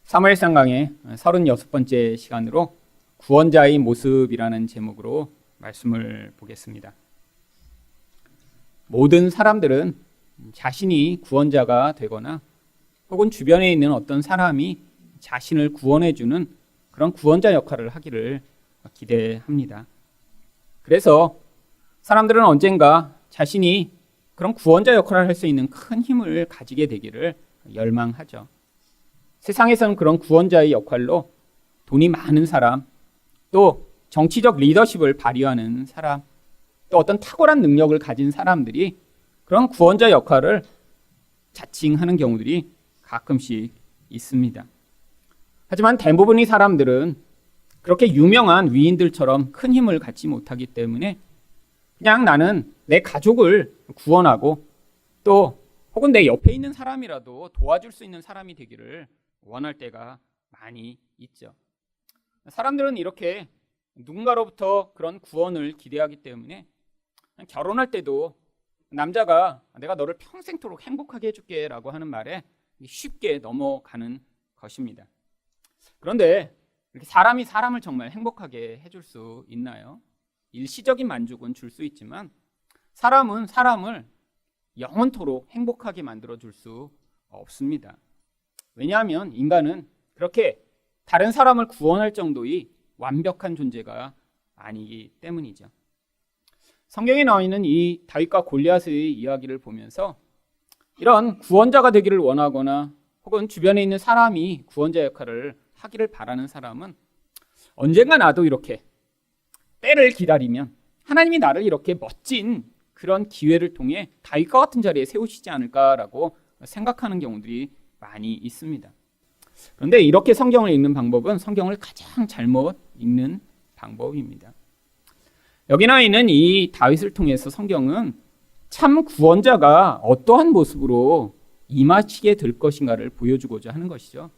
사무엘상 강의 36번째 시간으로 구원자의 모습이라는 제목으로 말씀을 보겠습니다. 모든 사람들은 자신이 구원자가 되거나 혹은 주변에 있는 어떤 사람이 자신을 구원해주는 그런 구원자 역할을 하기를 기대합니다. 그래서 사람들은 언젠가 자신이 그런 구원자 역할을 할 수 있는 큰 힘을 가지게 되기를 열망하죠. 세상에서는 그런 구원자의 역할로 돈이 많은 사람, 또 정치적 리더십을 발휘하는 사람, 또 어떤 탁월한 능력을 가진 사람들이 그런 구원자 역할을 자칭하는 경우들이 가끔씩 있습니다. 하지만 대부분의 사람들은 그렇게 유명한 위인들처럼 큰 힘을 갖지 못하기 때문에 그냥 나는 내 가족을 구원하고 또 혹은 내 옆에 있는 사람이라도 도와줄 수 있는 사람이 되기를 원할 때가 많이 있죠. 사람들은 이렇게 누군가로부터 그런 구원을 기대하기 때문에 결혼할 때도 남자가 내가 너를 평생토록 행복하게 해줄게 라고 하는 말에 쉽게 넘어가는 것입니다. 그런데 이렇게 사람이 사람을 정말 행복하게 해줄 수 있나요? 일시적인 만족은 줄 수 있지만 사람은 사람을 영원토록 행복하게 만들어줄 수 없습니다. 왜냐하면 인간은 그렇게 다른 사람을 구원할 정도의 완벽한 존재가 아니기 때문이죠. 성경에 나와 있는 이 다윗과 골리앗의 이야기를 보면서 이런 구원자가 되기를 원하거나 혹은 주변에 있는 사람이 구원자 역할을 하기를 바라는 사람은 언젠가 나도 이렇게 때를 기다리면 하나님이 나를 이렇게 멋진 그런 기회를 통해 다윗과 같은 자리에 세우시지 않을까라고 생각하는 경우들이 많이 있습니다. 그런데 이렇게 성경을 읽는 방법은 성경을 가장 잘못 읽는 방법입니다. 여기 나와 있는 이 다윗을 통해서 성경은 참 구원자가 어떠한 모습으로 임하시게 될 것인가를 보여주고자 하는 것이죠.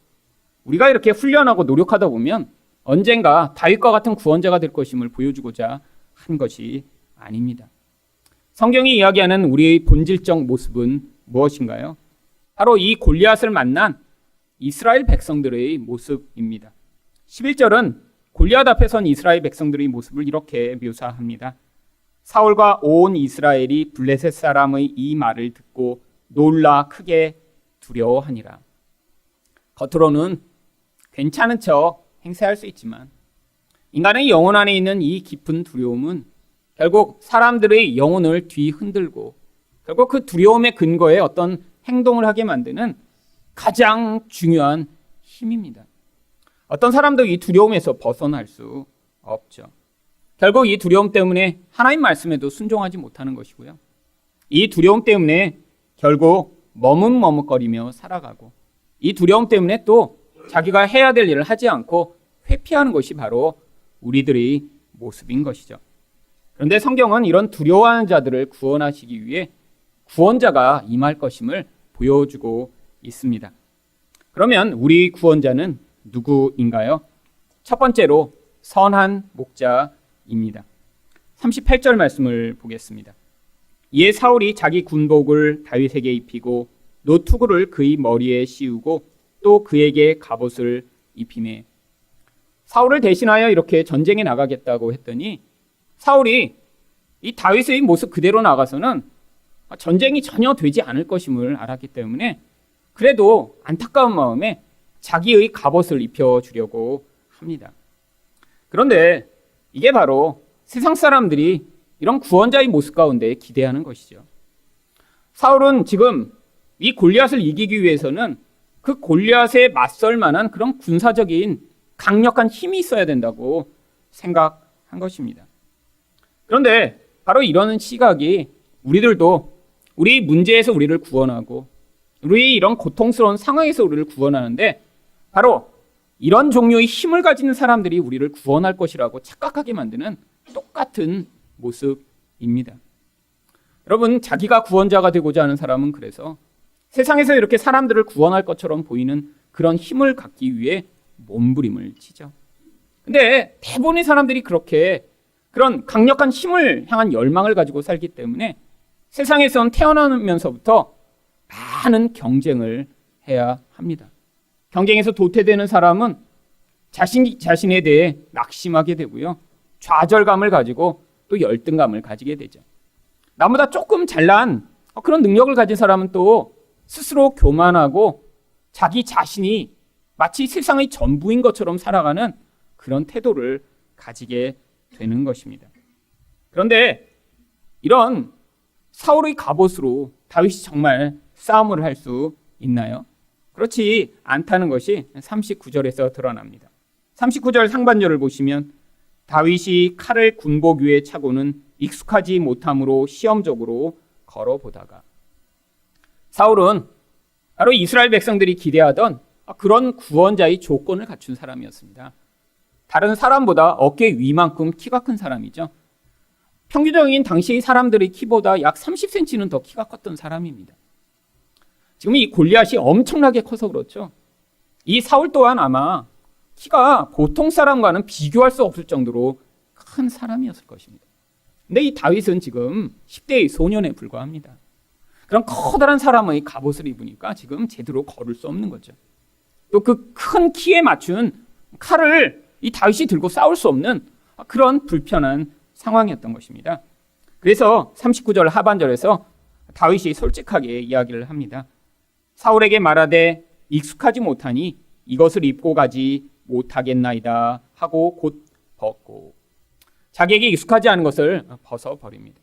우리가 이렇게 훈련하고 노력하다 보면 언젠가 다윗과 같은 구원자가 될 것임을 보여주고자 한 것이 아닙니다. 성경이 이야기하는 우리의 본질적 모습은 무엇인가요? 바로 이 골리앗을 만난 이스라엘 백성들의 모습입니다. 11절은 골리앗 앞에 선 이스라엘 백성들의 모습을 이렇게 묘사합니다. 사울과 온 이스라엘이 블레셋 사람의 이 말을 듣고 놀라 크게 두려워하니라. 겉으로는 괜찮은 척 행세할 수 있지만 인간의 영혼 안에 있는 이 깊은 두려움은 결국 사람들의 영혼을 뒤흔들고 결국 그 두려움의 근거에 어떤 행동을 하게 만드는 가장 중요한 힘입니다. 어떤 사람도 이 두려움에서 벗어날 수 없죠. 결국 이 두려움 때문에 하나님 말씀에도 순종하지 못하는 것이고요. 이 두려움 때문에 결국 머뭇머뭇거리며 살아가고 이 두려움 때문에 또 자기가 해야 될 일을 하지 않고 회피하는 것이 바로 우리들의 모습인 것이죠. 그런데 성경은 이런 두려워하는 자들을 구원하시기 위해 구원자가 임할 것임을 보여주고 있습니다. 그러면 우리 구원자는 누구인가요? 첫 번째로 선한 목자입니다. 38절 말씀을 보겠습니다. 이에 사울이 자기 군복을 다윗에게 입히고 노투구를 그의 머리에 씌우고 또 그에게 갑옷을 입히매. 사울을 대신하여 이렇게 전쟁에 나가겠다고 했더니 사울이 이 다윗의 모습 그대로 나가서는 전쟁이 전혀 되지 않을 것임을 알았기 때문에 그래도 안타까운 마음에 자기의 갑옷을 입혀주려고 합니다. 그런데 이게 바로 세상 사람들이 이런 구원자의 모습 가운데 기대하는 것이죠. 사울은 지금 이 골리앗을 이기기 위해서는 그 골리앗에 맞설 만한 그런 군사적인 강력한 힘이 있어야 된다고 생각한 것입니다. 그런데 바로 이런 시각이 우리들도 우리 문제에서 우리를 구원하고 우리 이런 고통스러운 상황에서 우리를 구원하는데 바로 이런 종류의 힘을 가지는 사람들이 우리를 구원할 것이라고 착각하게 만드는 똑같은 모습입니다. 여러분, 자기가 구원자가 되고자 하는 사람은 그래서 세상에서 이렇게 사람들을 구원할 것처럼 보이는 그런 힘을 갖기 위해 몸부림을 치죠. 근데 대부분의 사람들이 그렇게 그런 강력한 힘을 향한 열망을 가지고 살기 때문에 세상에선 태어나면서부터 많은 경쟁을 해야 합니다. 경쟁에서 도태되는 사람은 자신에 대해 낙심하게 되고요. 좌절감을 가지고 또 열등감을 가지게 되죠. 나보다 조금 잘난 그런 능력을 가진 사람은 또 스스로 교만하고 자기 자신이 마치 세상의 전부인 것처럼 살아가는 그런 태도를 가지게 되는 것입니다. 그런데 이런 사울의 갑옷으로 다윗이 정말 싸움을 할 수 있나요? 그렇지 않다는 것이 39절에서 드러납니다. 39절 상반절을 보시면 다윗이 칼을 군복 위에 차고는 익숙하지 못함으로 시험적으로 걸어보다가, 사울은 바로 이스라엘 백성들이 기대하던 그런 구원자의 조건을 갖춘 사람이었습니다. 다른 사람보다 어깨 위만큼 키가 큰 사람이죠. 평균적인 당시의 사람들의 키보다 약 30cm는 더 키가 컸던 사람입니다. 지금 이 골리앗이 엄청나게 커서 그렇죠. 이 사울 또한 아마 키가 보통 사람과는 비교할 수 없을 정도로 큰 사람이었을 것입니다. 근데 이 다윗은 지금 10대의 소년에 불과합니다. 그런 커다란 사람의 갑옷을 입으니까 지금 제대로 걸을 수 없는 거죠. 또 그 큰 키에 맞춘 칼을 이 다윗이 들고 싸울 수 없는 그런 불편한 상황이었던 것입니다. 그래서 39절 하반절에서 다윗이 솔직하게 이야기를 합니다. 사울에게 말하되 익숙하지 못하니 이것을 입고 가지 못하겠나이다 하고 곧 벗고, 자기에게 익숙하지 않은 것을 벗어버립니다.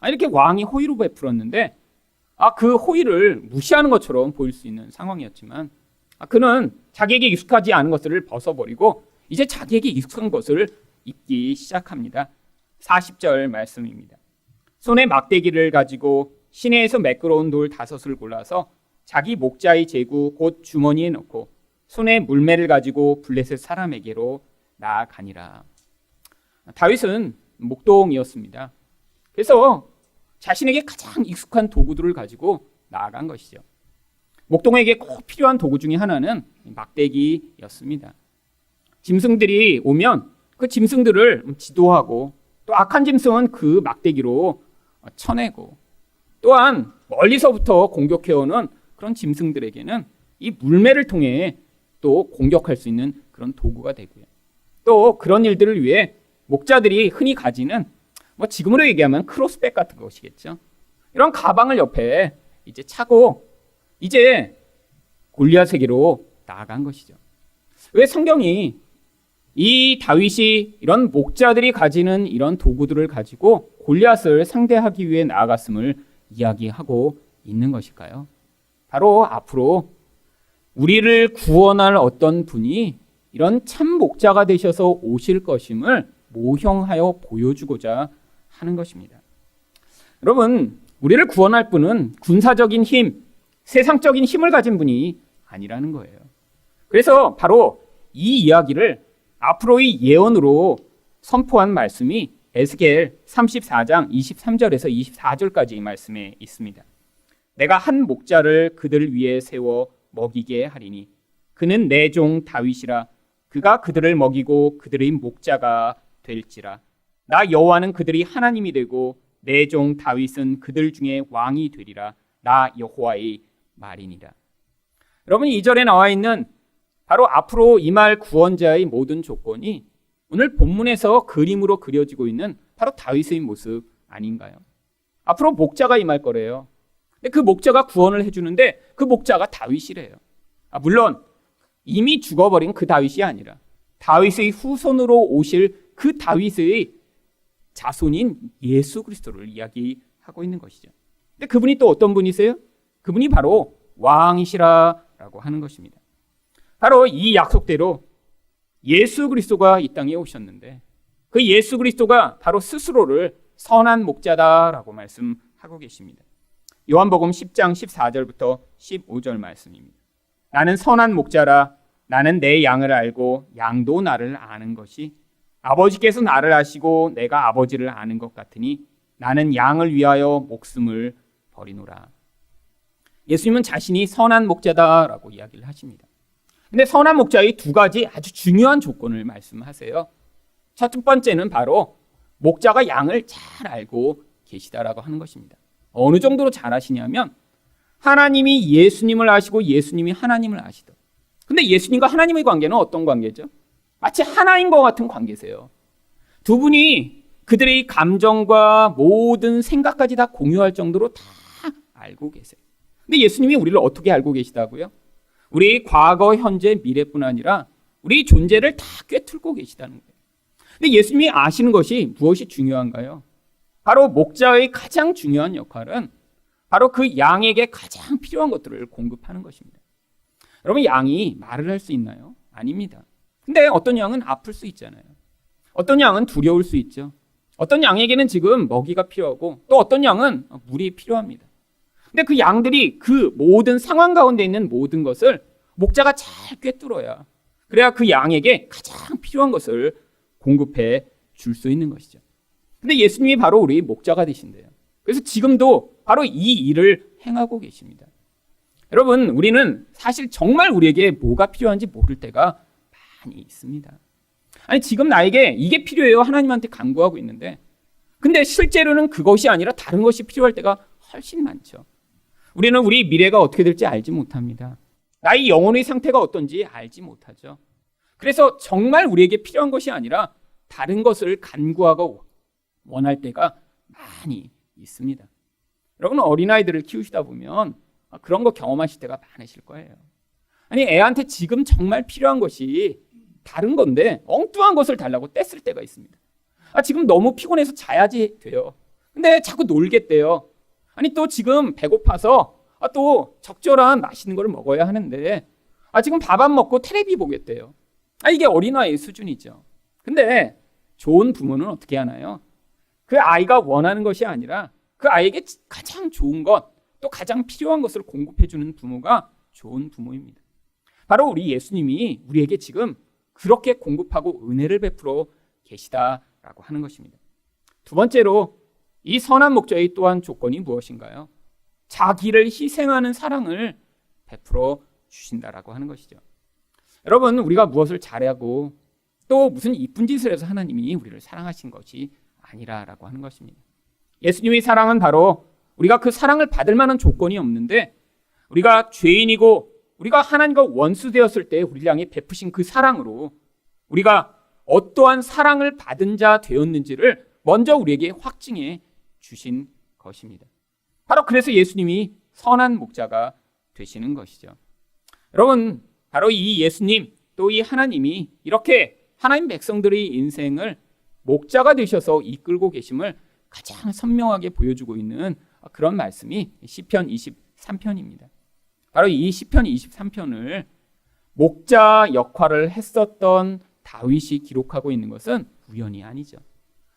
이렇게 왕이 호의로 베풀었는데 그 호의를 무시하는 것처럼 보일 수 있는 상황이었지만 그는 자기에게 익숙하지 않은 것을 벗어버리고 이제 자기에게 익숙한 것을 입기 시작합니다. 40절 말씀입니다. 손에 막대기를 가지고 시내에서 매끄러운 돌 5을 골라서 자기 목자의 제구 곧 주머니에 넣고 손에 물매를 가지고 블레셋 사람에게로 나아가니라. 다윗은 목동이었습니다. 그래서 자신에게 가장 익숙한 도구들을 가지고 나아간 것이죠. 목동에게 꼭 필요한 도구 중에 하나는 막대기였습니다. 짐승들이 오면 그 짐승들을 지도하고 또 악한 짐승은 그 막대기로 쳐내고, 또한 멀리서부터 공격해오는 그런 짐승들에게는 이 물매를 통해 또 공격할 수 있는 그런 도구가 되고요. 또 그런 일들을 위해 목자들이 흔히 가지는 지금으로 얘기하면 크로스백 같은 것이겠죠. 이런 가방을 옆에 이제 차고 이제 골리앗에게로 나아간 것이죠. 왜 성경이 이 다윗이 이런 목자들이 가지는 이런 도구들을 가지고 골리앗을 상대하기 위해 나아갔음을 이야기하고 있는 것일까요? 바로 앞으로 우리를 구원할 어떤 분이 이런 참 목자가 되셔서 오실 것임을 모형하여 보여주고자 하는 것입니다. 여러분, 우리를 구원할 분은 군사적인 힘, 세상적인 힘을 가진 분이 아니라는 거예요. 그래서 바로 이 이야기를 앞으로의 예언으로 선포한 말씀이 에스겔 34장 23절에서 24절까지 말씀에 있습니다. 내가 한 목자를 그들 위에 세워 먹이게 하리니 그는 내 종 다윗이라. 그가 그들을 먹이고 그들의 목자가 될지라. 나 여호와는 그들이 하나님이 되고 내 종 다윗은 그들 중에 왕이 되리라. 나 여호와의 말이니라. 여러분, 이 절에 나와 있는 바로 앞으로 임할 구원자의 모든 조건이 오늘 본문에서 그림으로 그려지고 있는 바로 다윗의 모습 아닌가요? 앞으로 목자가 임할 거래요. 근데 그 목자가 구원을 해주는데 그 목자가 다윗이래요. 물론 이미 죽어버린 그 다윗이 아니라 다윗의 후손으로 오실 그 다윗의 자손인 예수 그리스도를 이야기하고 있는 것이죠. 근데 그분이 또 어떤 분이세요? 그분이 바로 왕이시라라고 하는 것입니다. 바로 이 약속대로 예수 그리스도가 이 땅에 오셨는데 그 예수 그리스도가 바로 스스로를 선한 목자다라고 말씀하고 계십니다. 요한복음 10장 14절부터 15절 말씀입니다. 나는 선한 목자라. 나는 내 양을 알고 양도 나를 아는 것이 아버지께서 나를 아시고 내가 아버지를 아는 것 같으니 나는 양을 위하여 목숨을 버리노라. 예수님은 자신이 선한 목자다라고 이야기를 하십니다. 근데 선한 목자의 두 가지 아주 중요한 조건을 말씀하세요. 첫 번째는 바로 목자가 양을 잘 알고 계시다라고 하는 것입니다. 어느 정도로 잘 아시냐면 하나님이 예수님을 아시고 예수님이 하나님을 아시다. 근데 예수님과 하나님의 관계는 어떤 관계죠? 마치 하나인 것 같은 관계세요. 두 분이 그들의 감정과 모든 생각까지 다 공유할 정도로 다 알고 계세요. 근데 예수님이 우리를 어떻게 알고 계시다고요? 우리 과거, 현재, 미래뿐 아니라 우리 존재를 다 꿰뚫고 계시다는 거예요. 근데 예수님이 아시는 것이 무엇이 중요한가요? 바로 목자의 가장 중요한 역할은 바로 그 양에게 가장 필요한 것들을 공급하는 것입니다. 여러분, 양이 말을 할 수 있나요? 아닙니다. 근데 어떤 양은 아플 수 있잖아요. 어떤 양은 두려울 수 있죠. 어떤 양에게는 지금 먹이가 필요하고 또 어떤 양은 물이 필요합니다. 근데 그 양들이 그 모든 상황 가운데 있는 모든 것을 목자가 잘 꿰뚫어야, 그래야 그 양에게 가장 필요한 것을 공급해 줄 수 있는 것이죠. 근데 예수님이 바로 우리 목자가 되신대요. 그래서 지금도 바로 이 일을 행하고 계십니다. 여러분, 우리는 사실 정말 우리에게 뭐가 필요한지 모를 때가 많이 있습니다. 아니, 지금 나에게 이게 필요해요. 하나님한테 간구하고 있는데, 근데 실제로는 그것이 아니라 다른 것이 필요할 때가 훨씬 많죠. 우리는 우리 미래가 어떻게 될지 알지 못합니다. 나의 영혼의 상태가 어떤지 알지 못하죠. 그래서 정말 우리에게 필요한 것이 아니라 다른 것을 간구하고 원할 때가 많이 있습니다. 여러분, 어린아이들을 키우시다 보면 그런 거 경험하실 때가 많으실 거예요. 아니, 애한테 지금 정말 필요한 것이 다른 건데 엉뚱한 것을 달라고 떼쓸 때가 있습니다. 지금 너무 피곤해서 자야지 돼요. 근데 자꾸 놀겠대요. 아니, 또 지금 배고파서 또 적절한 맛있는 걸 먹어야 하는데 지금 밥 안 먹고 텔레비 보겠대요. 이게 어린아이의 수준이죠. 근데 좋은 부모는 어떻게 하나요? 그 아이가 원하는 것이 아니라 그 아이에게 가장 좋은 것, 또 가장 필요한 것을 공급해주는 부모가 좋은 부모입니다. 바로 우리 예수님이 우리에게 지금 그렇게 공급하고 은혜를 베풀어 계시다라고 하는 것입니다. 두 번째로 이 선한 목자의 또한 조건이 무엇인가요? 자기를 희생하는 사랑을 베풀어 주신다라고 하는 것이죠. 여러분, 우리가 무엇을 잘하고 또 무슨 이쁜 짓을 해서 하나님이 우리를 사랑하신 것이 아니라라고 하는 것입니다. 예수님의 사랑은 바로 우리가 그 사랑을 받을 만한 조건이 없는데 우리가 죄인이고 우리가 하나님과 원수 되었을 때 우리를 향해 베푸신 그 사랑으로 우리가 어떠한 사랑을 받은 자 되었는지를 먼저 우리에게 확증해 주신 것입니다. 바로 그래서 예수님이 선한 목자가 되시는 것이죠. 여러분, 바로 이 예수님 또 이 하나님이 이렇게 하나님 백성들의 인생을 목자가 되셔서 이끌고 계심을 가장 선명하게 보여주고 있는 그런 말씀이 시편 23편입니다. 바로 이 시편 23편을 목자 역할을 했었던 다윗이 기록하고 있는 것은 우연이 아니죠.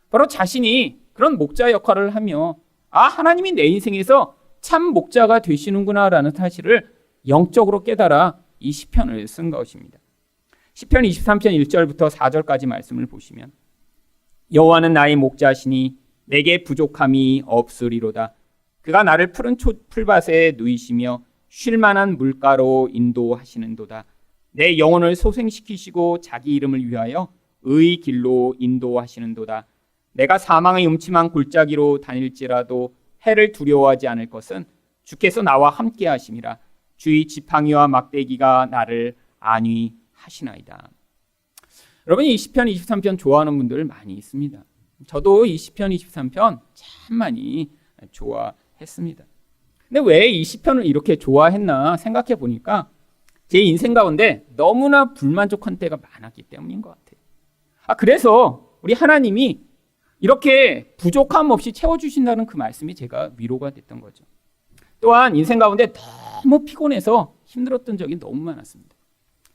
바로 자신이 그런 목자 역할을 하며 하나님이 내 인생에서 참 목자가 되시는구나라는 사실을 영적으로 깨달아 이 시편을 쓴 것입니다. 시편 23편 1절부터 4절까지 말씀을 보시면 여호와는 나의 목자시니 내게 부족함이 없으리로다. 그가 나를 푸른 풀밭에 누이시며 쉴만한 물가로 인도하시는도다. 내 영혼을 소생시키시고 자기 이름을 위하여 의의 길로 인도하시는도다. 내가 사망의 음침한 골짜기로 다닐지라도 해를 두려워하지 않을 것은 주께서 나와 함께 하심이라. 주의 지팡이와 막대기가 나를 안위하시나이다. 여러분, 이 시편 23편 좋아하는 분들 많이 있습니다. 저도 이 시편 23편 참 많이 좋아했습니다. 근데 왜 이 시편을 이렇게 좋아했나 생각해 보니까 제 인생 가운데 너무나 불만족한 때가 많았기 때문인 것 같아요. 그래서 우리 하나님이 이렇게 부족함 없이 채워주신다는 그 말씀이 제가 위로가 됐던 거죠. 또한 인생 가운데 너무 피곤해서 힘들었던 적이 너무 많았습니다.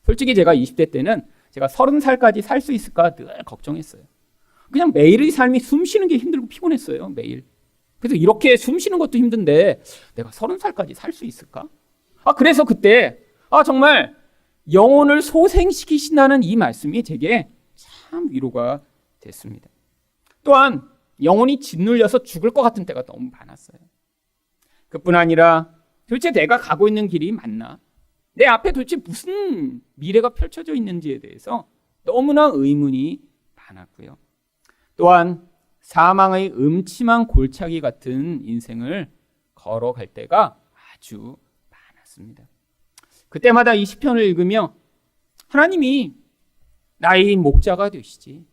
솔직히 제가 20대 때는 제가 30살까지 살 수 있을까 늘 걱정했어요. 그냥 매일의 삶이 숨 쉬는 게 힘들고 피곤했어요. 매일. 그래서 이렇게 숨 쉬는 것도 힘든데 내가 30살까지 살 수 있을까? 그래서 그때 정말 영혼을 소생시키신다는 이 말씀이 제게 참 위로가 됐습니다. 또한 영혼이 짓눌려서 죽을 것 같은 때가 너무 많았어요. 그뿐 아니라 도대체 내가 가고 있는 길이 맞나? 내 앞에 도대체 무슨 미래가 펼쳐져 있는지에 대해서 너무나 의문이 많았고요. 또한 사망의 음침한 골짜기 같은 인생을 걸어갈 때가 아주 많았습니다. 그때마다 이 시편을 읽으며 하나님이 나의 목자가 되시지.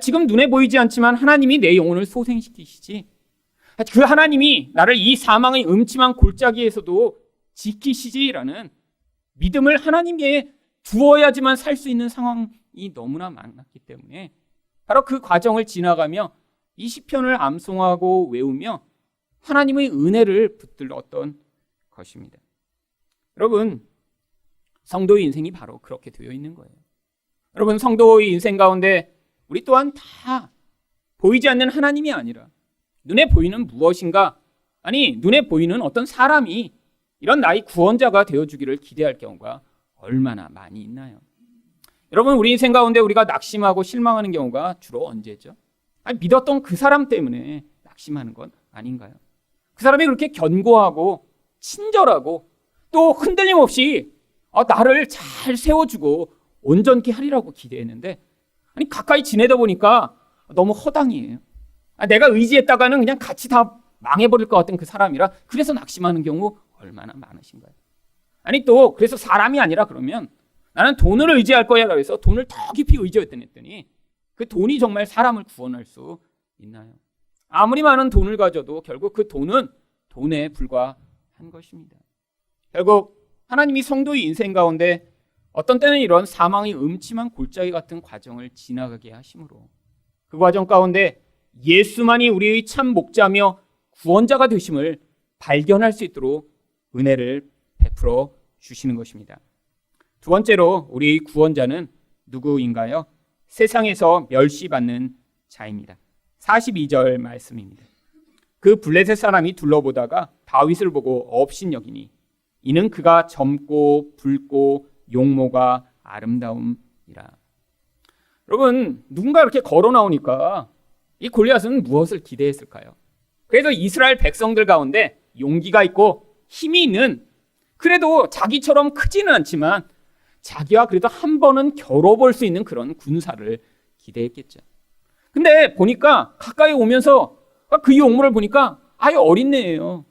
지금 눈에 보이지 않지만 하나님이 내 영혼을 소생시키시지. 그 하나님이 나를 이 사망의 음침한 골짜기에서도 지키시지라는 믿음을 하나님께 두어야지만 살 수 있는 상황이 너무나 많았기 때문에 바로 그 과정을 지나가며 이 시편을 암송하고 외우며 하나님의 은혜를 붙들었던 것입니다. 여러분, 성도의 인생이 바로 그렇게 되어 있는 거예요. 여러분, 성도의 인생 가운데 우리 또한 다 보이지 않는 하나님이 아니라 눈에 보이는 무엇인가, 아니 눈에 보이는 어떤 사람이 이런 나의 구원자가 되어주기를 기대할 경우가 얼마나 많이 있나요? 여러분, 우리 인생 가운데 우리가 낙심하고 실망하는 경우가 주로 언제죠? 믿었던 그 사람 때문에 낙심하는 건 아닌가요? 그 사람이 그렇게 견고하고 친절하고 또 흔들림 없이 나를 잘 세워주고 온전케 하리라고 기대했는데 가까이 지내다 보니까 너무 허당이에요. 내가 의지했다가는 그냥 같이 다 망해버릴 것 같은 그 사람이라 그래서 낙심하는 경우 얼마나 많으신가요? 또 그래서 사람이 아니라 그러면 나는 돈을 의지할 거야 그래서 돈을 더 깊이 의지했더니 그 돈이 정말 사람을 구원할 수 있나요? 아무리 많은 돈을 가져도 결국 그 돈은 돈에 불과한 것입니다. 결국 하나님이 성도의 인생 가운데 어떤 때는 이런 사망의 음침한 골짜기 같은 과정을 지나가게 하심으로 그 과정 가운데 예수만이 우리의 참 목자며 구원자가 되심을 발견할 수 있도록 은혜를 베풀어 주시는 것입니다. 두 번째로 우리 구원자는 누구인가요? 세상에서 멸시받는 자입니다. 42절 말씀입니다. 그 블레셋 사람이 둘러보다가 다윗을 보고 업신여기니 이는 그가 젊고 붉고 용모가 아름다움이라. 여러분, 누군가 이렇게 걸어 나오니까 이 골리앗은 무엇을 기대했을까요? 그래서 이스라엘 백성들 가운데 용기가 있고 힘이 있는, 그래도 자기처럼 크지는 않지만 자기와 그래도 한 번은 겨뤄볼 수 있는 그런 군사를 기대했겠죠. 근데 보니까 가까이 오면서 그 용모를 보니까 아예 어린애예요.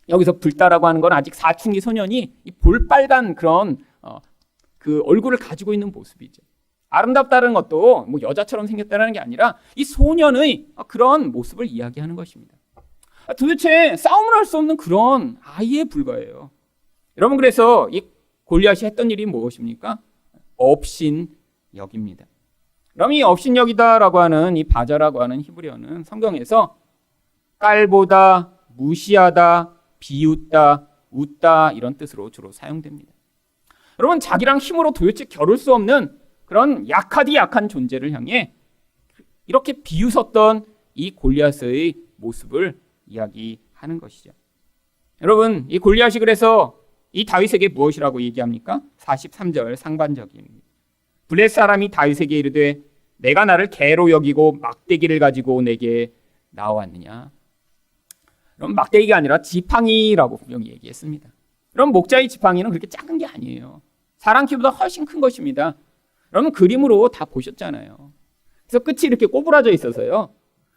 여기서 불다라고 하는 건 아직 사춘기 소년이 이 볼빨간 그런 그 얼굴을 가지고 있는 모습이죠. 아름답다는 것도 뭐 여자처럼 생겼다는 게 아니라 이 소년의 그런 모습을 이야기하는 것입니다. 도대체 싸움을 할 수 없는 그런 아이에 불과해요. 여러분, 그래서 이 골리앗이 했던 일이 무엇입니까? 업신여깁니다. 그럼 이 업신여기다라고 하는 이 바자라고 하는 히브리어는 성경에서 깔보다, 무시하다, 비웃다, 웃다 이런 뜻으로 주로 사용됩니다. 여러분, 자기랑 힘으로 도대체 겨룰 수 없는 그런 약하디 약한 존재를 향해 이렇게 비웃었던 이 골리앗의 모습을 이야기하는 것이죠. 여러분, 이 골리앗이 그래서 이 다윗에게 무엇이라고 얘기합니까? 43절 상반절입니다. 블레셋 사람이 다윗에게 이르되 내가 나를 개로 여기고 막대기를 가지고 내게 나왔느냐. 그럼 막대기가 아니라 지팡이라고 분명히 얘기했습니다. 그럼 목자의 지팡이는 그렇게 작은 게 아니에요. 사람 키보다 훨씬 큰 것입니다. 여러분, 그림으로 다 보셨잖아요. 그래서 끝이 이렇게 꼬부라져 있어서요.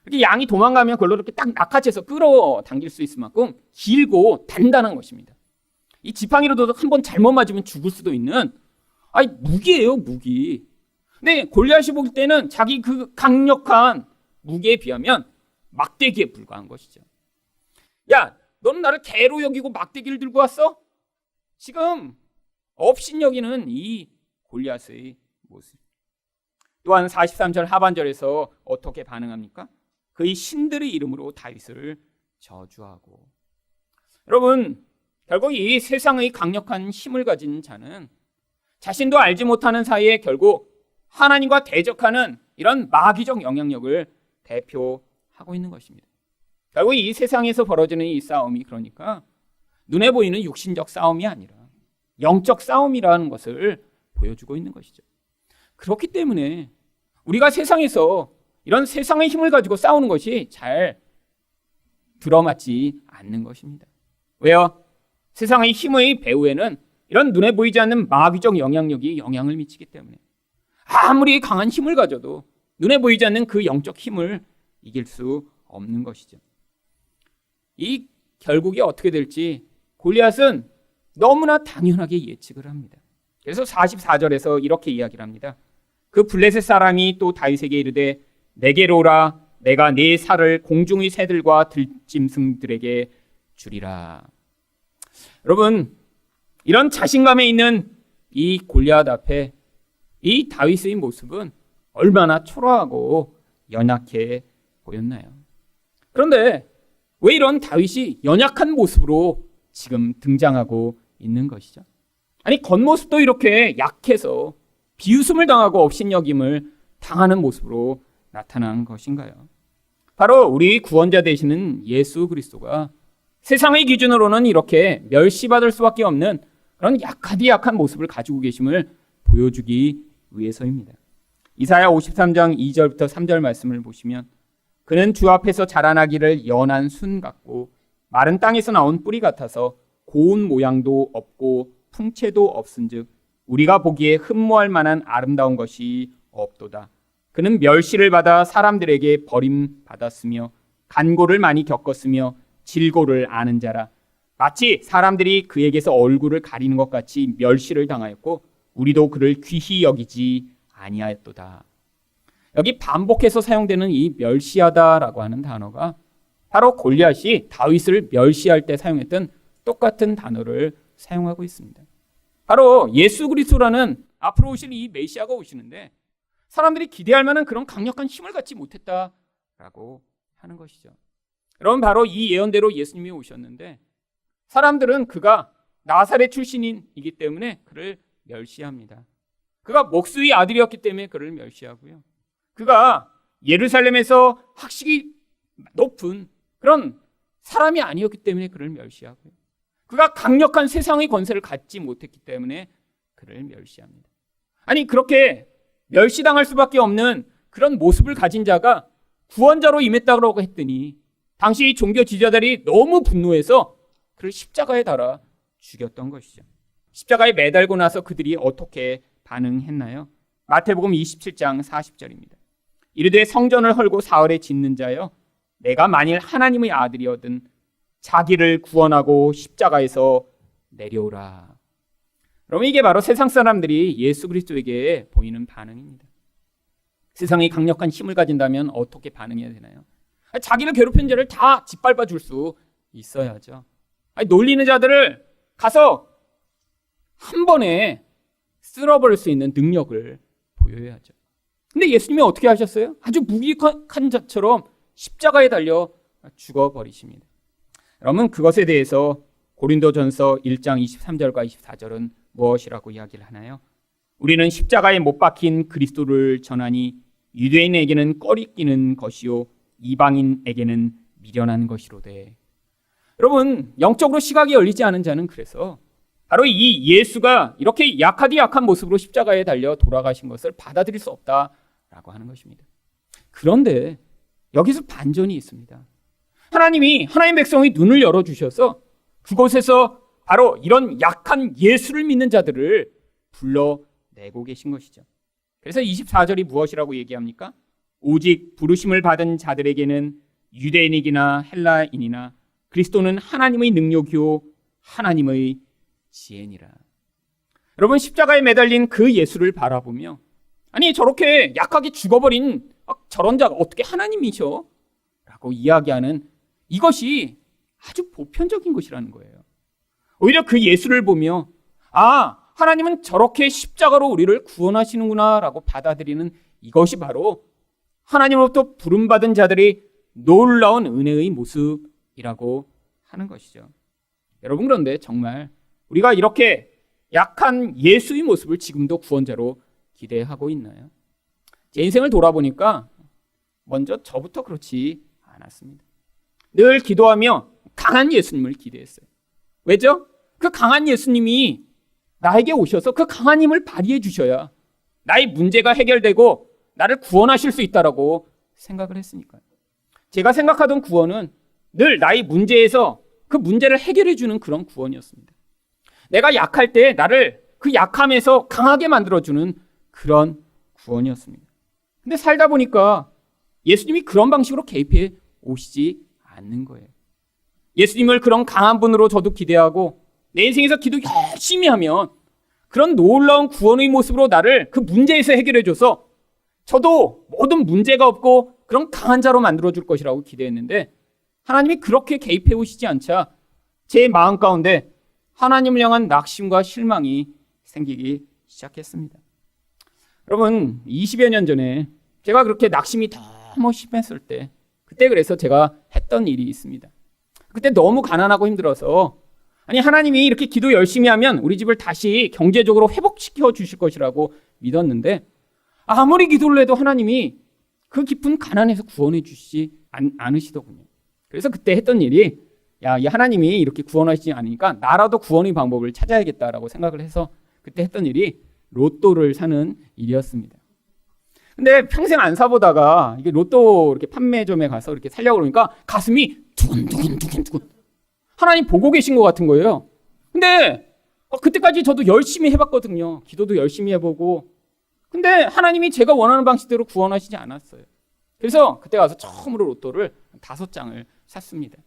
이렇게 양이 도망가면 그걸로 이렇게 딱 낚아채서 끌어당길 수 있을 만큼 길고 단단한 것입니다. 이 지팡이로도 한번 잘못 맞으면 죽을 수도 있는 무기예요, 무기. 근데 골리앗이 볼 때는 자기 그 강력한 무게에 비하면 막대기에 불과한 것이죠. 야, 너는 나를 개로 여기고 막대기를 들고 왔어? 지금 업신여기는 이 골리앗의 모습. 또한 43절 하반절에서 어떻게 반응합니까? 그의 신들의 이름으로 다윗을 저주하고. 여러분, 결국 이 세상의 강력한 힘을 가진 자는 자신도 알지 못하는 사이에 결국 하나님과 대적하는 이런 마귀적 영향력을 대표하고 있는 것입니다. 결국 이 세상에서 벌어지는 이 싸움이 그러니까 눈에 보이는 육신적 싸움이 아니라 영적 싸움이라는 것을 보여주고 있는 것이죠. 그렇기 때문에 우리가 세상에서 이런 세상의 힘을 가지고 싸우는 것이 잘 들어맞지 않는 것입니다. 왜요? 세상의 힘의 배후에는 이런 눈에 보이지 않는 마귀적 영향력이 영향을 미치기 때문에 아무리 강한 힘을 가져도 눈에 보이지 않는 그 영적 힘을 이길 수 없는 것이죠. 이 결국이 어떻게 될지 골리앗은 너무나 당연하게 예측을 합니다. 그래서 44절에서 이렇게 이야기를 합니다. 그 블레셋 사람이 또 다윗에게 이르되 내게로 오라. 내가 네 살을 공중의 새들과 들짐승들에게 주리라. 여러분, 이런 자신감에 있는 이 골리앗 앞에 이 다윗의 모습은 얼마나 초라하고 연약해 보였나요? 그런데 왜 이런 다윗이 연약한 모습으로 지금 등장하고 있는 것이죠? 아니, 겉모습도 이렇게 약해서 비웃음을 당하고 업신여김을 당하는 모습으로 나타난 것인가요? 바로 우리 구원자 되시는 예수 그리스도가 세상의 기준으로는 이렇게 멸시받을 수밖에 없는 그런 약한 모습을 가지고 계심을 보여주기 위해서입니다. 이사야 53장 2절부터 3절 말씀을 보시면 그는 주 앞에서 자라나기를 연한 순 같고 마른 땅에서 나온 뿌리 같아서 고운 모양도 없고 풍채도 없은즉 우리가 보기에 흠모할 만한 아름다운 것이 없도다. 그는 멸시를 받아 사람들에게 버림받았으며 간고를 많이 겪었으며 질고를 아는 자라. 마치 사람들이 그에게서 얼굴을 가리는 것 같이 멸시를 당하였고 우리도 그를 귀히 여기지 아니하였도다. 여기 반복해서 사용되는 이 멸시하다라고 하는 단어가 바로 골리앗이 다윗을 멸시할 때 사용했던 똑같은 단어를 사용하고 있습니다. 바로 예수 그리스도라는 앞으로 오실 이 메시아가 오시는데 사람들이 기대할 만한 그런 강력한 힘을 갖지 못했다라고 하는 것이죠. 여러분, 바로 이 예언대로 예수님이 오셨는데 사람들은 그가 나사렛 출신이기 때문에 그를 멸시합니다. 그가 목수의 아들이었기 때문에 그를 멸시하고요. 그가 예루살렘에서 학식이 높은 그런 사람이 아니었기 때문에 그를 멸시하고요. 그가 강력한 세상의 권세를 갖지 못했기 때문에 그를 멸시합니다. 아니, 그렇게 멸시당할 수밖에 없는 그런 모습을 가진 자가 구원자로 임했다고 했더니 당시 종교 지도자들이 너무 분노해서 그를 십자가에 달아 죽였던 것이죠. 십자가에 매달고 나서 그들이 어떻게 반응했나요? 마태복음 27장 40절입니다. 이르되 성전을 헐고 사흘에 짓는 자여 내가 만일 하나님의 아들이거든 자기를 구원하고 십자가에서 내려오라. 그럼 이게 바로 세상 사람들이 예수 그리스도에게 보이는 반응입니다. 세상이 강력한 힘을 가진다면 어떻게 반응해야 되나요? 자기를 괴롭힌 자를 다 짓밟아 줄 수 있어야죠. 놀리는 자들을 가서 한 번에 쓸어버릴 수 있는 능력을 보여야죠. 근데 예수님이 어떻게 하셨어요? 아주 무기력한 자처럼 십자가에 달려 죽어버리십니다. 여러분, 그것에 대해서 고린도전서 1장 23절과 24절은 무엇이라고 이야기를 하나요? 우리는 십자가에 못 박힌 그리스도를 전하니 유대인에게는 꺼리끼는 것이요 이방인에게는 미련한 것이로되. 여러분, 영적으로 시각이 열리지 않은 자는 그래서 바로 이 예수가 이렇게 약한 모습으로 십자가에 달려 돌아가신 것을 받아들일 수 없다라고 하는 것입니다. 그런데 여기서 반전이 있습니다. 하나님이 하나님 백성의 눈을 열어주셔서 그곳에서 바로 이런 약한 예수를 믿는 자들을 불러내고 계신 것이죠. 그래서 24절이 무엇이라고 얘기합니까? 오직 부르심을 받은 자들에게는 유대인이나 헬라인이나 그리스도는 하나님의 능력이요 하나님의 지혜니라. 여러분, 십자가에 매달린 그 예수를 바라보며 아니, 저렇게 약하게 죽어버린 저런 자가 어떻게 하나님이셔? 라고 이야기하는 이것이 아주 보편적인 것이라는 거예요. 오히려 그 예수를 보며 하나님은 저렇게 십자가로 우리를 구원하시는구나 라고 받아들이는 이것이 바로 하나님으로부터 부름받은 자들이 놀라운 은혜의 모습이라고 하는 것이죠. 여러분, 그런데 정말 우리가 이렇게 약한 예수의 모습을 지금도 구원자로 기대하고 있나요? 제 인생을 돌아보니까 먼저 저부터 그렇지 않았습니다. 늘 기도하며 강한 예수님을 기대했어요. 왜죠? 그 강한 예수님이 나에게 오셔서 그 강한 힘을 발휘해 주셔야 나의 문제가 해결되고 나를 구원하실 수 있다라고 생각을 했으니까요. 제가 생각하던 구원은 늘 나의 문제에서 그 문제를 해결해 주는 그런 구원이었습니다. 내가 약할 때 나를 그 약함에서 강하게 만들어주는 그런 구원이었습니다. 근데 살다 보니까 예수님이 그런 방식으로 개입해 오시지 않는 거예요. 예수님을 그런 강한 분으로 저도 기대하고 내 인생에서 기도 열심히 하면 그런 놀라운 구원의 모습으로 나를 그 문제에서 해결해줘서 저도 모든 문제가 없고 그런 강한 자로 만들어줄 것이라고 기대했는데 하나님이 그렇게 개입해 오시지 않자 제 마음 가운데 하나님을 향한 낙심과 실망이 생기기 시작했습니다. 여러분, 20여 년 전에 제가 그렇게 낙심이 너무 심했을 때 그때 그래서 제가 했던 일이 있습니다. 그때 너무 가난하고 힘들어서 아니 하나님이 이렇게 기도 열심히 하면 우리 집을 다시 경제적으로 회복시켜 주실 것이라고 믿었는데 아무리 기도를 해도 하나님이 그 깊은 가난에서 구원해 주시지 않으시더군요. 그래서 그때 했던 일이 이 하나님이 이렇게 구원하시지 않으니까 나라도 구원의 방법을 찾아야겠다라고 생각을 해서 그때 했던 일이 로또를 사는 일이었습니다. 근데 평생 안 사보다가 이게 로또 이렇게 판매점에 가서 이렇게 살려고 그러니까 가슴이 두근두근 하나님 보고 계신 것 같은 거예요. 근데 그때까지 저도 열심히 해봤거든요. 기도도 열심히 해보고. 근데 하나님이 제가 원하는 방식대로 구원하시지 않았어요. 그래서 그때 가서 처음으로 로또를 5장을 샀습니다.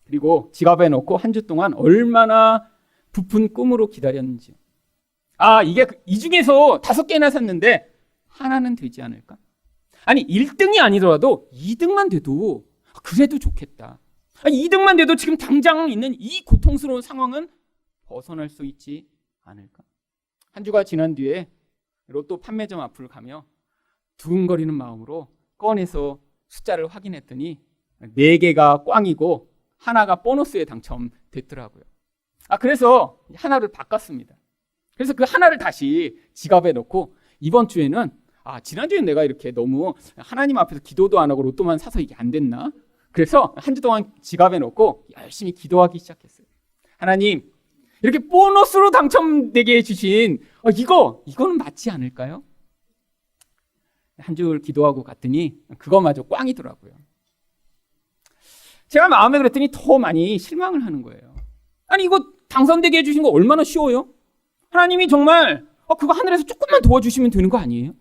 그리고 지갑에 넣고 한 주 동안 얼마나 부푼 꿈으로 기다렸는지. 이게 이 중에서 5개나 샀는데 하나는 되지 않을까? 아니 1등이 아니더라도 2등만 돼도 그래도 좋겠다. 2등만 돼도 지금 당장 있는 이 고통스러운 상황은 벗어날 수 있지 않을까? 한 주가 지난 뒤에 로또 판매점 앞을 가며 두근거리는 마음으로 꺼내서 숫자를 확인했더니 4개가 꽝이고 하나가 보너스에 당첨됐더라고요. 그래서 하나를 바꿨습니다. 그래서 그 하나를 다시 지갑에 넣고 이번 주에는 지난주에 내가 이렇게 너무 하나님 앞에서 기도도 안 하고 로또만 사서 이게 안 됐나? 그래서 한 주 동안 지갑에 넣고 열심히 기도하기 시작했어요. 하나님, 이렇게 보너스로 당첨되게 해주신 이거는 맞지 않을까요? 한 줄 기도하고 갔더니 그거마저 꽝이더라고요. 제가 마음에 그랬더니 더 많이 실망을 하는 거예요. 아니 이거 당선되게 해주신 거 얼마나 쉬워요? 하나님이 정말 그거 하늘에서 조금만 도와주시면 되는 거 아니에요?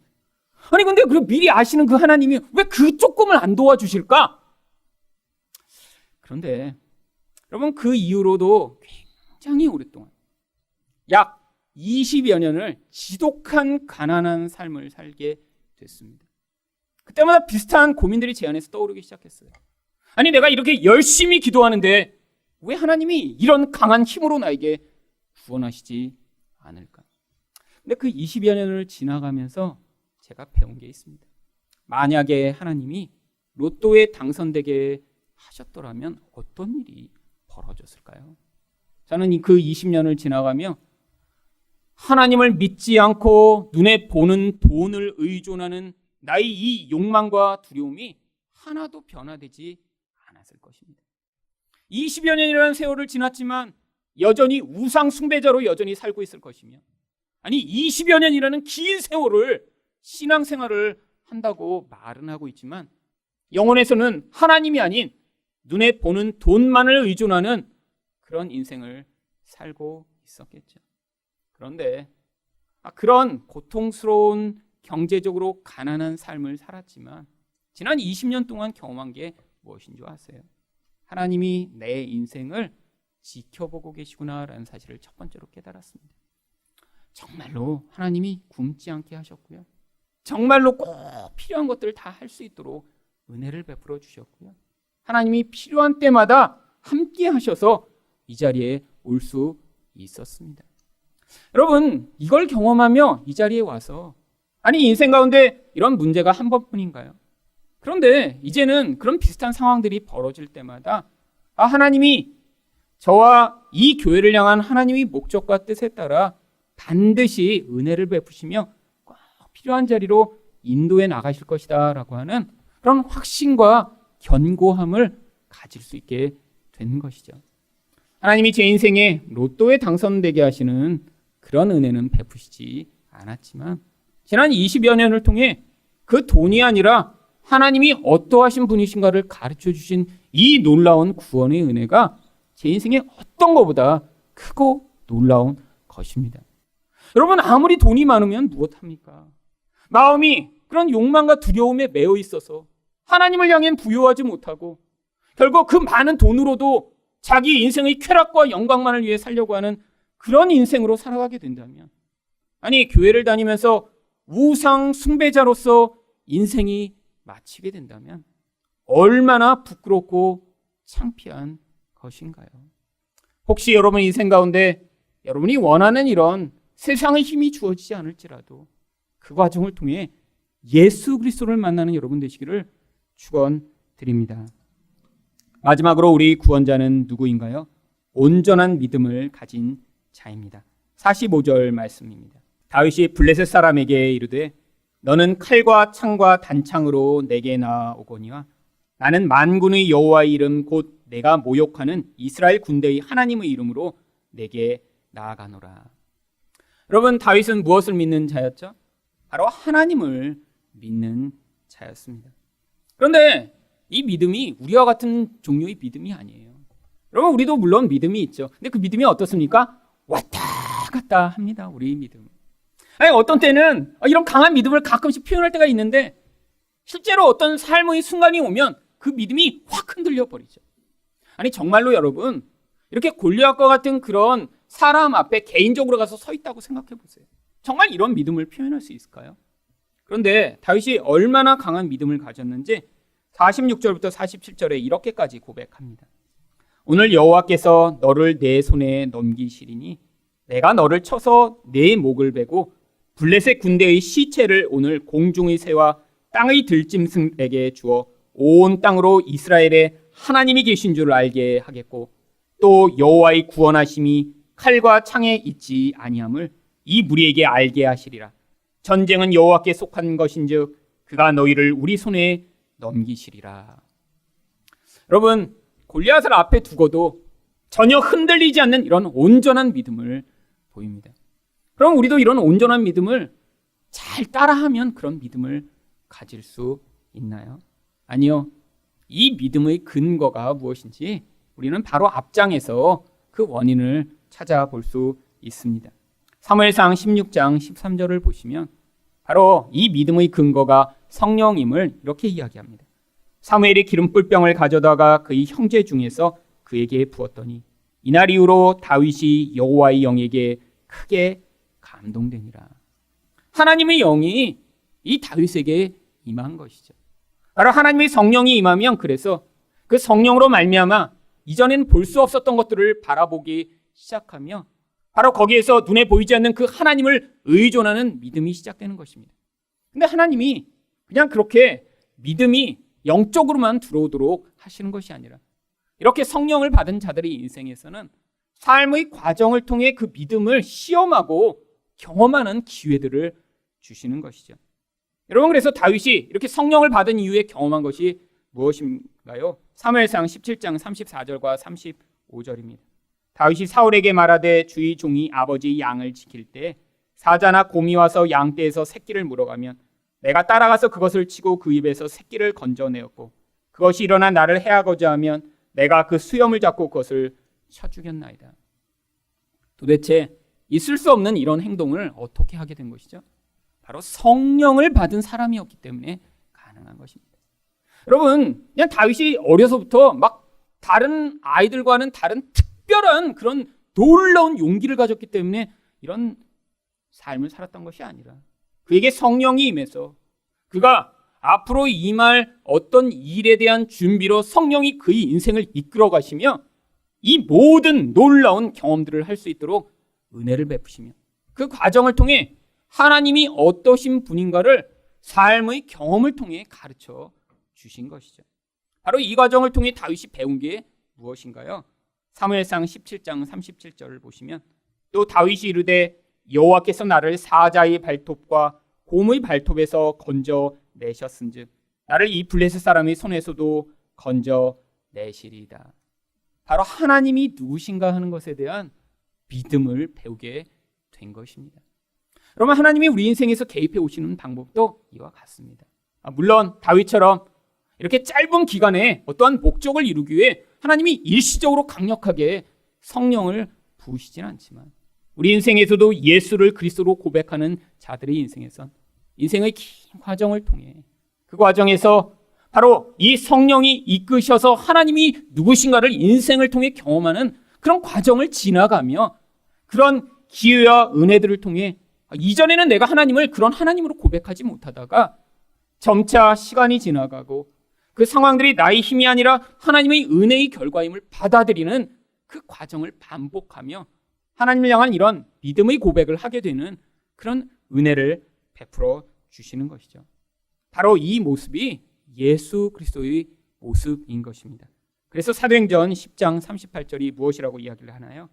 아니 근데 그 미리 아시는 그 하나님이 왜 그 조금을 안 도와주실까? 그런데 여러분 그 이후로도 굉장히 오랫동안 약 20여 년을 지독한 가난한 삶을 살게 됐습니다. 그때마다 비슷한 고민들이 제 안에서 떠오르기 시작했어요. 아니 내가 이렇게 열심히 기도하는데 왜 하나님이 이런 강한 힘으로 나에게 구원하시지 않을까? 근데 그 20여 년을 지나가면서 제가 배운 게 있습니다. 만약에 하나님이 로또에 당선되게 하셨더라면 어떤 일이 벌어졌을까요? 저는 그 20년을 지나가며 하나님을 믿지 않고 눈에 보는 돈을 의존하는 나의 이 욕망과 두려움이 하나도 변화되지 않았을 것입니다. 20여 년이라는 세월을 지났지만 여전히 우상 숭배자로 여전히 살고 있을 것이며 아니 20여 년이라는 긴 세월을 신앙생활을 한다고 말은 하고 있지만 영혼에서는 하나님이 아닌 눈에 보는 돈만을 의존하는 그런 인생을 살고 있었겠죠. 그런데 그런 고통스러운 경제적으로 가난한 삶을 살았지만 지난 20년 동안 경험한 게 무엇인 줄 아세요? 하나님이 내 인생을 지켜보고 계시구나라는 사실을 첫 번째로 깨달았습니다. 정말로 하나님이 굶지 않게 하셨고요. 정말로 꼭 필요한 것들을 다 할 수 있도록 은혜를 베풀어 주셨고요. 하나님이 필요한 때마다 함께 하셔서 이 자리에 올 수 있었습니다. 여러분, 이걸 경험하며 이 자리에 와서 아니 인생 가운데 이런 문제가 한 번뿐인가요? 그런데 이제는 그런 비슷한 상황들이 벌어질 때마다 하나님이 저와 이 교회를 향한 하나님의 목적과 뜻에 따라 반드시 은혜를 베푸시며 꼭 필요한 자리로 인도해 나가실 것이다 라고 하는 그런 확신과 견고함을 가질 수 있게 된 것이죠. 하나님이 제 인생에 로또에 당선되게 하시는 그런 은혜는 베푸시지 않았지만 지난 20여 년을 통해 그 돈이 아니라 하나님이 어떠하신 분이신가를 가르쳐 주신 이 놀라운 구원의 은혜가 제 인생에 어떤 것보다 크고 놀라운 것입니다. 여러분 아무리 돈이 많으면 무엇합니까? 마음이 그런 욕망과 두려움에 매여 있어서 하나님을 향해 부여하지 못하고 결국 그 많은 돈으로도 자기 인생의 쾌락과 영광만을 위해 살려고 하는 그런 인생으로 살아가게 된다면 아니, 교회를 다니면서 우상 숭배자로서 인생이 마치게 된다면 얼마나 부끄럽고 창피한 것인가요? 혹시 여러분 인생 가운데 여러분이 원하는 이런 세상의 힘이 주어지지 않을지라도 그 과정을 통해 예수 그리스도를 만나는 여러분 되시기를 축원드립니다. 마지막으로 우리 구원자는 누구인가요? 온전한 믿음을 가진 자입니다. 45절 말씀입니다. 다윗이 블레셋 사람에게 이르되 너는 칼과 창과 단창으로 내게 나아오거니와 나는 만군의 여호와의 이름 곧 내가 모욕하는 이스라엘 군대의 하나님의 이름으로 내게 나아가노라. 여러분, 다윗은 무엇을 믿는 자였죠? 바로 하나님을 믿는 자였습니다. 그런데 이 믿음이 우리와 같은 종류의 믿음이 아니에요. 여러분, 우리도 물론 믿음이 있죠. 근데 그 믿음이 어떻습니까? 왔다 갔다 합니다. 우리 믿음. 아니, 어떤 때는 이런 강한 믿음을 가끔씩 표현할 때가 있는데 실제로 어떤 삶의 순간이 오면 그 믿음이 확 흔들려 버리죠. 아니, 정말로 여러분, 이렇게 골리앗과 같은 그런 사람 앞에 개인적으로 가서 서 있다고 생각해 보세요. 정말 이런 믿음을 표현할 수 있을까요? 그런데 다윗이 얼마나 강한 믿음을 가졌는지 46절부터 47절에 이렇게까지 고백합니다. 오늘 여호와께서 너를 내 손에 넘기시리니 내가 너를 쳐서 내 목을 베고 블레셋 군대의 시체를 오늘 공중의 새와 땅의 들짐승에게 주어 온 땅으로 이스라엘에 하나님이 계신 줄 알게 하겠고 또 여호와의 구원하심이 칼과 창에 있지 아니함을 이 무리에게 알게 하시리라. 전쟁은 여호와께 속한 것인즉 그가 너희를 우리 손에 넘기시리라. 여러분, 골리앗을 앞에 두고도 전혀 흔들리지 않는 이런 온전한 믿음을 보입니다. 그럼 우리도 이런 온전한 믿음을 잘 따라하면 그런 믿음을 가질 수 있나요? 아니요. 이 믿음의 근거가 무엇인지 우리는 바로 앞장에서 그 원인을 찾아볼 수 있습니다. 사무엘상 16장 13절을 보시면 바로 이 믿음의 근거가 성령임을 이렇게 이야기합니다. 사무엘이 기름불병을 가져다가 그의 형제 중에서 그에게 부었더니 이날 이후로 다윗이 여호와의 영에게 크게 감동되니라. 하나님의 영이 이 다윗에게 임한 것이죠. 바로 하나님의 성령이 임하면 그래서 그 성령으로 말미암아 이전에는 볼 수 없었던 것들을 바라보기 시작하며 바로 거기에서 눈에 보이지 않는 그 하나님을 의존하는 믿음이 시작되는 것입니다. 근데 하나님이 그냥 그렇게 믿음이 영적으로만 들어오도록 하시는 것이 아니라 이렇게 성령을 받은 자들의 인생에서는 삶의 과정을 통해 그 믿음을 시험하고 경험하는 기회들을 주시는 것이죠. 여러분, 그래서 다윗이 이렇게 성령을 받은 이후에 경험한 것이 무엇인가요? 사무엘상 17장 34절과 35절입니다. 다윗이 사울에게 말하되 주의 종이 아버지 양을 지킬 때 사자나 곰이 와서 양떼에서 새끼를 물어가면 내가 따라가서 그것을 치고 그 입에서 새끼를 건져내었고 그것이 일어나 나를 해하고자 하면 내가 그 수염을 잡고 그것을 쳐 죽였나이다. 도대체 있을 수 없는 이런 행동을 어떻게 하게 된 것이죠? 바로 성령을 받은 사람이었기 때문에 가능한 것입니다. 여러분, 그냥 다윗이 어려서부터 막 다른 아이들과는 다른 특별한 그런 놀라운 용기를 가졌기 때문에 이런 삶을 살았던 것이 아니라 그에게 성령이 임해서 그가 앞으로 임할 어떤 일에 대한 준비로 성령이 그의 인생을 이끌어 가시며 이 모든 놀라운 경험들을 할 수 있도록 은혜를 베푸시며 그 과정을 통해 하나님이 어떠신 분인가를 삶의 경험을 통해 가르쳐 주신 것이죠. 바로 이 과정을 통해 다윗이 배운 게 무엇인가요? 사무엘상 17장 37절을 보시면 또 다윗이 이르되 여호와께서 나를 사자의 발톱과 곰의 발톱에서 건져내셨은즉 나를 이 블레셋 사람의 손에서도 건져내시리이다. 바로 하나님이 누구신가 하는 것에 대한 믿음을 배우게 된 것입니다. 여러분, 하나님이 우리 인생에서 개입해 오시는 방법도 이와 같습니다. 물론 다윗처럼 이렇게 짧은 기간에 어떠한 목적을 이루기 위해 하나님이 일시적으로 강력하게 성령을 부으시진 않지만 우리 인생에서도 예수를 그리스도로 고백하는 자들의 인생에선 인생의 긴 과정을 통해 그 과정에서 바로 이 성령이 이끄셔서 하나님이 누구신가를 인생을 통해 경험하는 그런 과정을 지나가며 그런 기회와 은혜들을 통해 이전에는 내가 하나님을 그런 하나님으로 고백하지 못하다가 점차 시간이 지나가고 그 상황들이 나의 힘이 아니라 하나님의 은혜의 결과임을 받아들이는 그 과정을 반복하며 하나님을 향한 이런 믿음의 고백을 하게 되는 그런 은혜를 베풀어 주시는 것이죠. 바로 이 모습이 예수 그리스도의 모습인 것입니다. 그래서 사도행전 10장 38절이 무엇이라고 이야기를 하나요?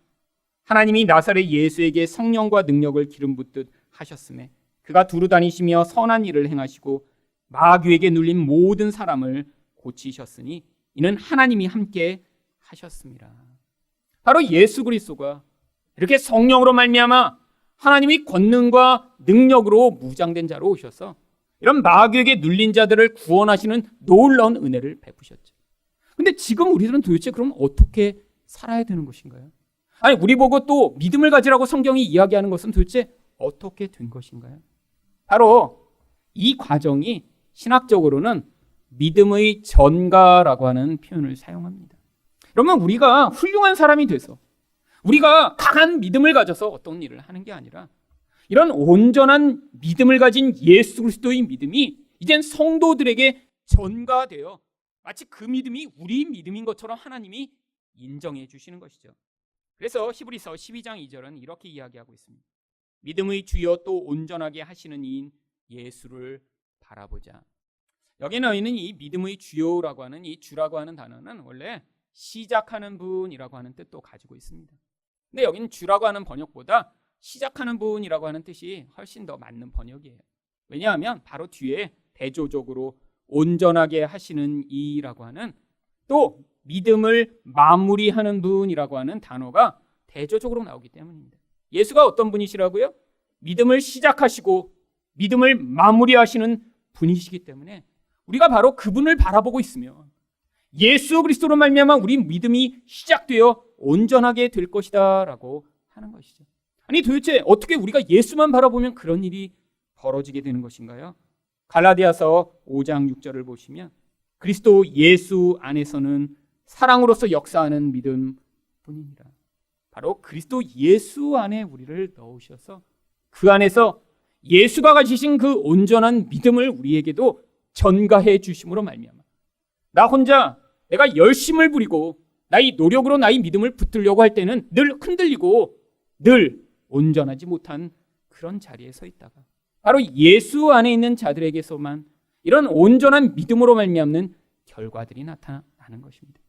하나님이 나사렛 예수에게 성령과 능력을 기름 붓듯 하셨음에 그가 두루 다니시며 선한 일을 행하시고 마귀에게 눌린 모든 사람을 고치셨으니 이는 하나님이 함께 하셨습니다. 바로 예수 그리스도가 이렇게 성령으로 말미암아 하나님의 권능과 능력으로 무장된 자로 오셔서 이런 마귀에게 눌린 자들을 구원하시는 놀라운 은혜를 베푸셨죠. 근데 지금 우리들은 도대체 그럼 어떻게 살아야 되는 것인가요? 아니, 우리 보고 또 믿음을 가지라고 성경이 이야기하는 것은 도대체 어떻게 된 것인가요? 바로 이 과정이 신학적으로는 믿음의 전가라고 하는 표현을 사용합니다. 그러면 우리가 훌륭한 사람이 돼서 우리가 강한 믿음을 가져서 어떤 일을 하는 게 아니라 이런 온전한 믿음을 가진 예수 그리스도의 믿음이 이젠 성도들에게 전가되어 마치 그 믿음이 우리 믿음인 것처럼 하나님이 인정해 주시는 것이죠. 그래서 히브리서 12장 2절은 이렇게 이야기하고 있습니다. 믿음의 주여 또 온전하게 하시는 이인 예수를 바라보자. 여기 나와 있는 이 믿음의 주요라고 하는 이 주라고 하는 단어는 원래 시작하는 분이라고 하는 뜻도 가지고 있습니다. 근데 여기는 주라고 하는 번역보다 시작하는 분이라고 하는 뜻이 훨씬 더 맞는 번역이에요. 왜냐하면 바로 뒤에 대조적으로 온전하게 하시는 이라고 하는 또 믿음을 마무리하는 분이라고 하는 단어가 대조적으로 나오기 때문입니다. 예수가 어떤 분이시라고요? 믿음을 시작하시고 믿음을 마무리하시는 분이시기 때문에 우리가 바로 그분을 바라보고 있으면 예수 그리스도로 말미암아 우리 믿음이 시작되어 온전하게 될 것이다 라고 하는 것이죠. 아니, 도대체 어떻게 우리가 예수만 바라보면 그런 일이 벌어지게 되는 것인가요? 갈라디아서 5장 6절을 보시면 그리스도 예수 안에서는 사랑으로서 역사하는 믿음 뿐입니다. 바로 그리스도 예수 안에 우리를 넣으셔서 그 안에서 예수가 가지신 그 온전한 믿음을 우리에게도 전가해 주심으로 말미암아 나 혼자 내가 열심을 부리고 나의 노력으로 나의 믿음을 붙들려고 할 때는 늘 흔들리고 늘 온전하지 못한 그런 자리에 서 있다가 바로 예수 안에 있는 자들에게서만 이런 온전한 믿음으로 말미암는 결과들이 나타나는 것입니다.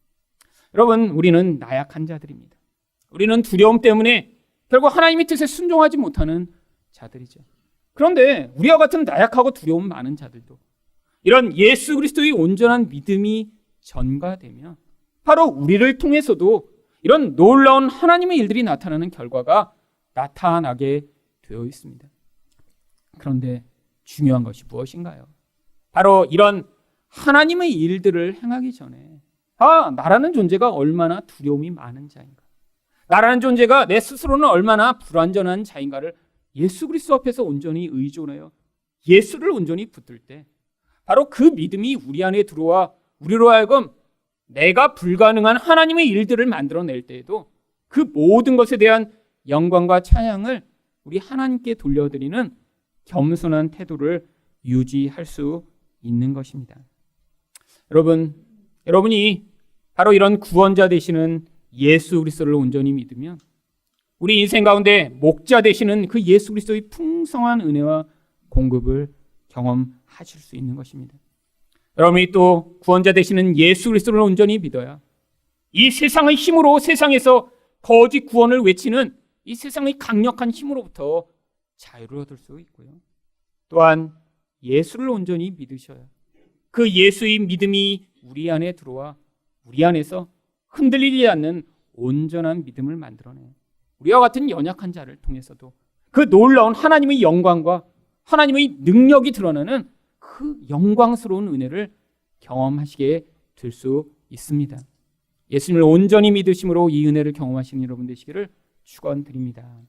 여러분, 우리는 나약한 자들입니다. 우리는 두려움 때문에 결국 하나님의 뜻에 순종하지 못하는 자들이죠. 그런데 우리와 같은 나약하고 두려움 많은 자들도 이런 예수 그리스도의 온전한 믿음이 전가되면 바로 우리를 통해서도 이런 놀라운 하나님의 일들이 나타나는 결과가 나타나게 되어 있습니다. 그런데 중요한 것이 무엇인가요? 바로 이런 하나님의 일들을 행하기 전에 나라는 존재가 얼마나 두려움이 많은 자인가, 나라는 존재가 내 스스로는 얼마나 불완전한 자인가를 예수 그리스도 앞에서 온전히 의존하여 예수를 온전히 붙들 때 바로 그 믿음이 우리 안에 들어와 우리로 하여금 내가 불가능한 하나님의 일들을 만들어낼 때에도 그 모든 것에 대한 영광과 찬양을 우리 하나님께 돌려드리는 겸손한 태도를 유지할 수 있는 것입니다. 여러분이 바로 이런 구원자 되시는 예수 그리스도를 온전히 믿으면 우리 인생 가운데 목자 되시는 그 예수 그리스도의 풍성한 은혜와 공급을 경험하실 수 있는 것입니다. 여러분이 또 구원자 되시는 예수 그리스도를 온전히 믿어야 이 세상의 힘으로 세상에서 거짓 구원을 외치는 이 세상의 강력한 힘으로부터 자유를 얻을 수 있고요. 또한 예수를 온전히 믿으셔야 그 예수의 믿음이 우리 안에 들어와 우리 안에서 흔들리지 않는 온전한 믿음을 만들어내요. 우리와 같은 연약한 자를 통해서도 그 놀라운 하나님의 영광과 하나님의 능력이 드러나는 그 영광스러운 은혜를 경험하시게 될 수 있습니다. 예수님을 온전히 믿으심으로 이 은혜를 경험하시는 여러분 되시기를 축원드립니다.